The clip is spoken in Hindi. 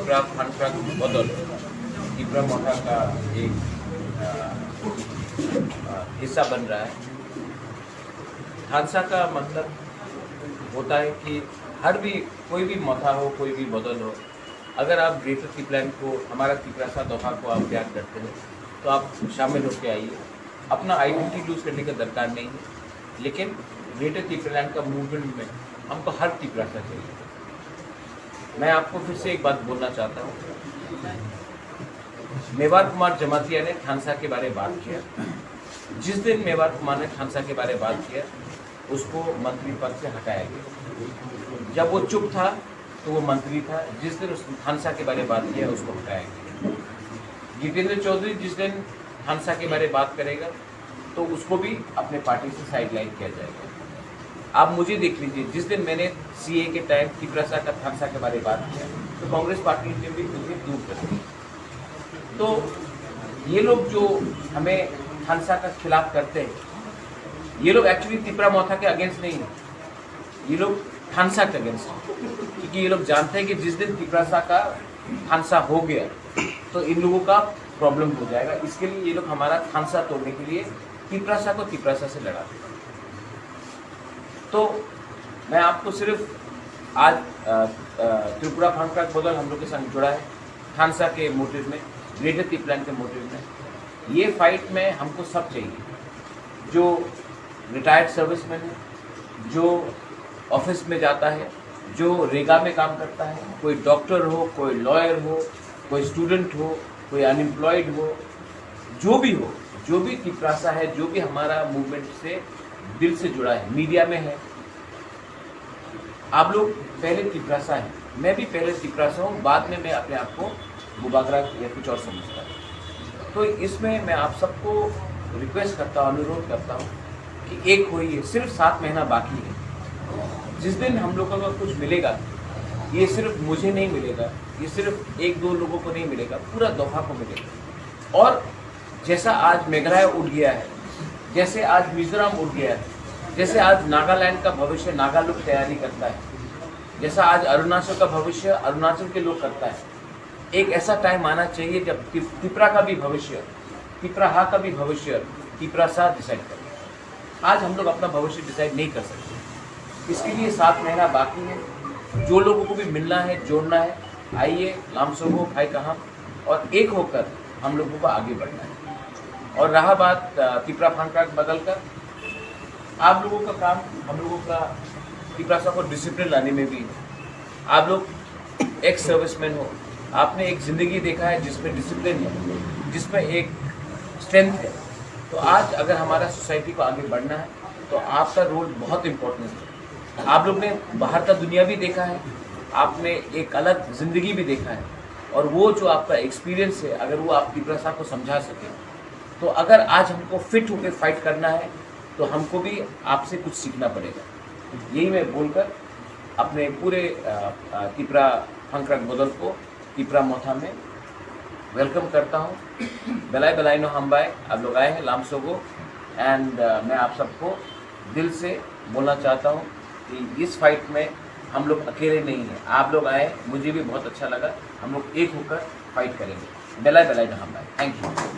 त्रिपुरा फानफ्राक बदल त्रिपुरा मोथा का एक हिस्सा बन रहा है। थानसा का मतलब होता है कि कोई भी मोथा हो, कोई भी बदल हो, अगर आप ग्रेटर त्रिपुरालैंड को, हमारा त्रिपुरा दोहा को आप प्यार करते हैं तो आप शामिल होकर आइए। अपना आइडेंटिटी लूज करने का दरकार नहीं है, लेकिन ग्रेटर त्रिपुरालैंड का मूवमेंट में हमको हर त्रिपुरा चाहिए। मैं आपको फिर से एक बात बोलना चाहता हूँ। मेवाड़ कुमार जमातिया ने थानसा के बारे में बात किया। जिस दिन मेवाड़ कुमार ने थानसा के बारे में बात किया, उसको मंत्री पद से हटाया गया। जब वो चुप था तो वो मंत्री था। जिस दिन उसने थानसा के बारे में बात किया, उसको हटाया गया। जितेंद्र चौधरी जिस दिन थानसा के बारे में बात करेगा तो उसको भी अपने पार्टी से साइडलाइन किया जाएगा। आप मुझे देख लीजिए, जिस दिन मैंने सीए के टाइम त्रिपुरा का थानसा के बारे में बात किया तो कांग्रेस पार्टी ने भी मुझे दूर कर दिया। तो ये लोग जो हमें थानसा का खिलाफ करते हैं, ये लोग एक्चुअली त्रिपुरा मोथा के अगेंस्ट नहीं है, ये लोग थानसा के अगेंस्ट है। क्योंकि ये लोग जानते हैं कि जिस दिन त्रिपुरा का थानसा हो गया तो इन लोगों का प्रॉब्लम हो जाएगा। इसके लिए ये लोग हमारा थानसा तोड़ने के लिए त्रिपुरा को त्रिपुरा से लड़ाते हैं। तो मैं आपको सिर्फ आज त्रिपुरा फानफ्राक बदल हम लोग के संग जुड़ा है थानसा के मोटिव में, ग्रेटर त्रिपुरालैंड के मोटिव में। ये फाइट में हमको सब चाहिए, जो रिटायर्ड सर्विसमैन है, जो ऑफिस में जाता है, जो रेगा में काम करता है, कोई डॉक्टर हो, कोई लॉयर हो, कोई स्टूडेंट हो, कोई अनएम्प्लॉयड हो, जो भी हो, जो भी त्रिपुरा है, जो भी हमारा मूवमेंट से दिल से जुड़ा है, मीडिया में है। आप लोग पहले त्रिपुरा हैं, मैं भी पहले त्रिपुरा हूँ, बाद में मैं अपने आप को बुबागरा या कुछ और समझता हूँ। तो इसमें मैं आप सबको रिक्वेस्ट करता हूँ, अनुरोध करता हूँ कि एक होइए। सिर्फ 7 महीना बाकी है। जिस दिन हम लोगों को कुछ मिलेगा, ये सिर्फ मुझे नहीं मिलेगा, ये सिर्फ 1-2 लोगों को नहीं मिलेगा, पूरा दोहा को मिलेगा। और जैसा आज मेघालय उठ गया है, जैसे आज मिजोरम उठ गया है, जैसे आज नागालैंड का भविष्य नागा लोग तैयारी करता है, जैसा आज अरुणाचल का भविष्य अरुणाचल के लोग करता है, एक ऐसा टाइम आना चाहिए जब त्रिपुरा का भी भविष्य, त्रिपुरा का भी भविष्य त्रिपुरा डिसाइड करे। आज हम लोग अपना भविष्य डिसाइड नहीं कर सकते। इसके लिए 7 महीना बाकी है। जो लोगों को भी मिलना है, जोड़ना है, आइए लामसोगो भाई कहाँ, और एक होकर हम लोगों को आगे बढ़ना है। और रहा बात त्रिपुरा फानफ्राक बदल कर, आप लोगों का काम, हम लोगों का त्रिपुरा को डिसिप्लिन लाने में भी है। आप लोग एक्स सर्विसमैन हो, आपने एक ज़िंदगी देखा है जिसमें डिसिप्लिन है, जिसमें एक स्ट्रेंथ है। तो आज अगर हमारा सोसाइटी को आगे बढ़ना है तो आपका रोल बहुत इम्पोर्टेंट है। आप लोग ने बाहर का दुनिया भी देखा है, आपने एक अलग ज़िंदगी भी देखा है, और वो जो आपका एक्सपीरियंस है, अगर वो आप त्रिपुरा को समझा सके, तो अगर आज हमको फिट होकर फाइट करना है तो हमको भी आपसे कुछ सीखना पड़ेगा। यही मैं बोलकर अपने पूरे त्रिपुरा फानफ्राक बदल को त्रिपुरा मोथा में वेलकम करता हूँ। बेलाई बेलाई नो हम्बाई, आप लोग आए हैं लामसोगो, एंड मैं आप सबको दिल से बोलना चाहता हूँ कि इस फाइट में हम लोग अकेले नहीं हैं। आप लोग आए, मुझे भी बहुत अच्छा लगा। हम लोग एक होकर फाइट करेंगे। बेलाई बेलाई नो हम्बाई। Thank you.